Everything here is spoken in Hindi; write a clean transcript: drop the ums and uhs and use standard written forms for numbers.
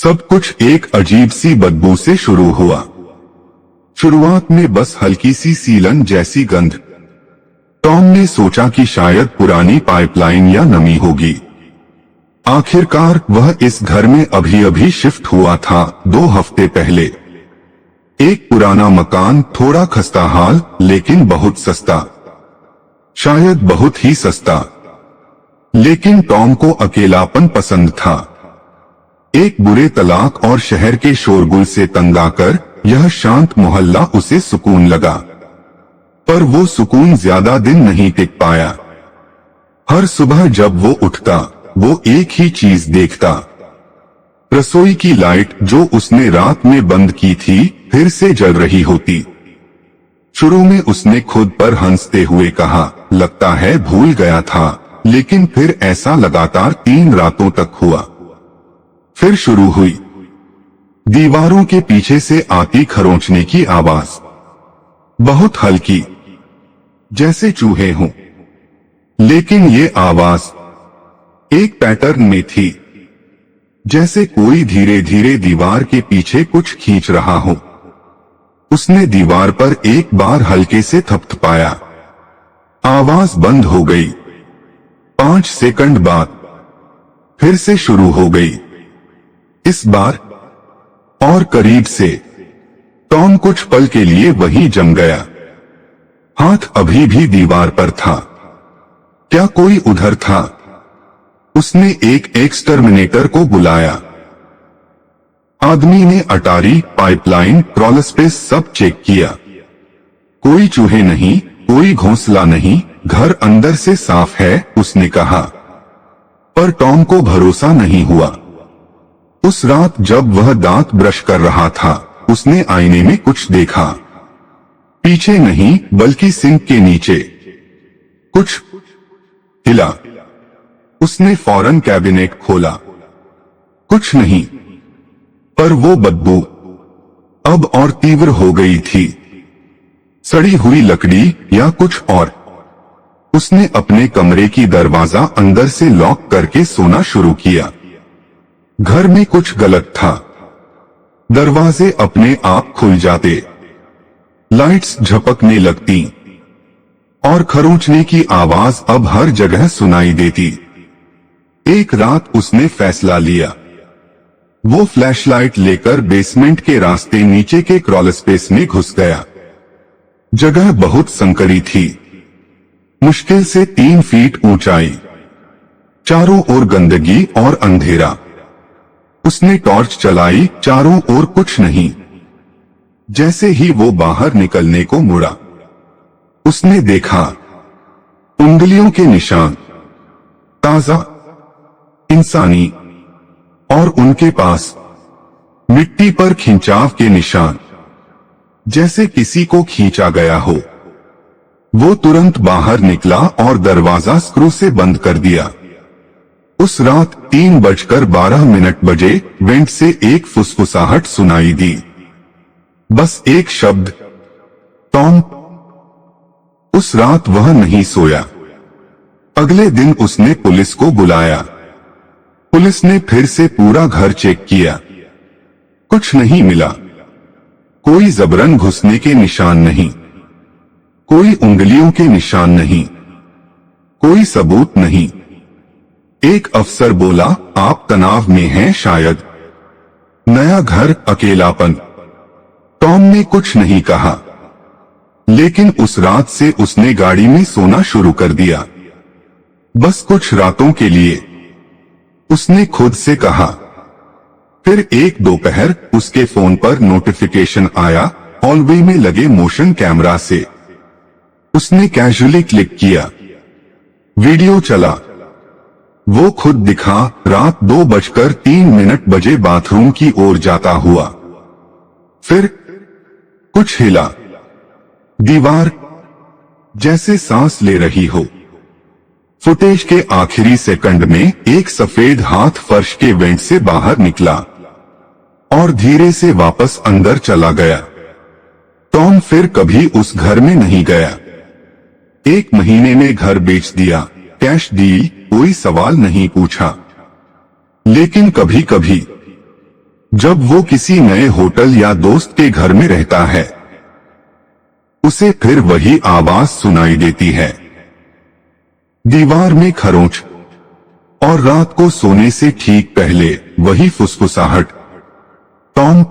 सब कुछ एक अजीब सी बदबू से शुरू हुआ। शुरुआत में बस हल्की सी सीलन जैसी गंध। टॉम ने सोचा कि शायद पुरानी पाइपलाइन या नमी होगी। आखिरकार वह इस घर में अभी अभी शिफ्ट हुआ था 2 हफ्ते पहले। एक पुराना मकान, थोड़ा खस्ताहाल लेकिन बहुत सस्ता, शायद बहुत ही सस्ता। लेकिन टॉम को अकेलापन पसंद था। एक बुरे तलाक और शहर के शोरगुल से तंग आकर यह शांत मोहल्ला उसे सुकून लगा। पर वो सुकून ज्यादा दिन नहीं टिक पाया। हर सुबह जब वो उठता वो एक ही चीज देखता। रसोई की लाइट जो उसने रात में बंद की थी फिर से जल रही होती। शुरू में उसने खुद पर हंसते हुए कहा, लगता है भूल गया था, लेकिन फिर ऐसा लगातार 3 रातों तक हुआ। फिर शुरू हुई दीवारों के पीछे से आती खरोंचने की आवाज, बहुत हल्की, जैसे चूहे हों। लेकिन ये आवाज एक पैटर्न में थी, जैसे कोई धीरे धीरे दीवार के पीछे कुछ खींच रहा हो। उसने दीवार पर एक बार हल्के से थपथपाया। आवाज बंद हो गई। 5 सेकंड बाद फिर से शुरू हो गई, इस बार और करीब से। टॉम कुछ पल के लिए वहीं जम गया। हाथ अभी भी दीवार पर था। क्या कोई उधर था? उसने एक एक्सटर्मिनेटर को बुलाया। आदमी ने अटारी, पाइपलाइन, क्रॉल स्पेस सब चेक किया। कोई चूहे नहीं, कोई घोंसला नहीं, घर अंदर से साफ है, उसने कहा। पर टॉम को भरोसा नहीं हुआ। उस रात जब वह दांत ब्रश कर रहा था उसने आईने में कुछ देखा। पीछे नहीं बल्कि सिंक के नीचे कुछ हिला। उसने फौरन कैबिनेट खोला। कुछ नहीं, पर वो बदबू अब और तीव्र हो गई थी। सड़ी हुई लकड़ी या कुछ और। उसने अपने कमरे की दरवाजा अंदर से लॉक करके सोना शुरू किया। घर में कुछ गलत था। दरवाजे अपने आप खुल जाते, लाइट्स झपकने लगती और खरोंचने की आवाज अब हर जगह सुनाई देती। एक रात उसने फैसला लिया। वो फ्लैशलाइट लेकर बेसमेंट के रास्ते नीचे के क्रॉल स्पेस में घुस गया। जगह बहुत संकरी थी, मुश्किल से 3 फीट ऊंचाई, चारों ओर गंदगी और अंधेरा। उसने टॉर्च चलाई, चारों ओर कुछ नहीं। जैसे ही वो बाहर निकलने को मुड़ा उसने देखा उंगलियों के निशान, ताजा, इंसानी, और उनके पास मिट्टी पर खिंचाव के निशान, जैसे किसी को खींचा गया हो। वो तुरंत बाहर निकला और दरवाजा स्क्रू से बंद कर दिया। उस रात 3:12 बजे वेंट से एक फुसफुसाहट सुनाई दी। बस एक शब्द, टॉम। उस रात वह नहीं सोया। अगले दिन उसने पुलिस को बुलाया। पुलिस ने फिर से पूरा घर चेक किया। कुछ नहीं मिला। कोई जबरन घुसने के निशान नहीं, कोई उंगलियों के निशान नहीं, कोई सबूत नहीं। एक अफसर बोला, आप तनाव में हैं शायद। नया घर, अकेलापन। टॉम ने कुछ नहीं कहा, लेकिन उस रात से उसने गाड़ी में सोना शुरू कर दिया। बस कुछ रातों के लिए, उसने खुद से कहा। फिर एक दोपहर उसके फोन पर नोटिफिकेशन आया, हॉलवे में लगे मोशन कैमरा से। उसने कैजुअली क्लिक किया। वीडियो चला। वो खुद दिखा, रात 2:03 बजे बाथरूम की ओर जाता हुआ। फिर कुछ हिला। दीवार जैसे सांस ले रही हो। फुटेज के आखिरी सेकंड में एक सफेद हाथ फर्श के वेंट से बाहर निकला और धीरे से वापस अंदर चला गया। टॉम फिर कभी उस घर में नहीं गया। 1 महीने में घर बेच दिया, कैश डील, कोई सवाल नहीं पूछा। लेकिन कभी कभी जब वो किसी नए होटल या दोस्त के घर में रहता है, उसे फिर वही आवाज सुनाई देती है, दीवार में खरोंच। और रात को सोने से ठीक पहले वही फुसफुसाहट। टॉम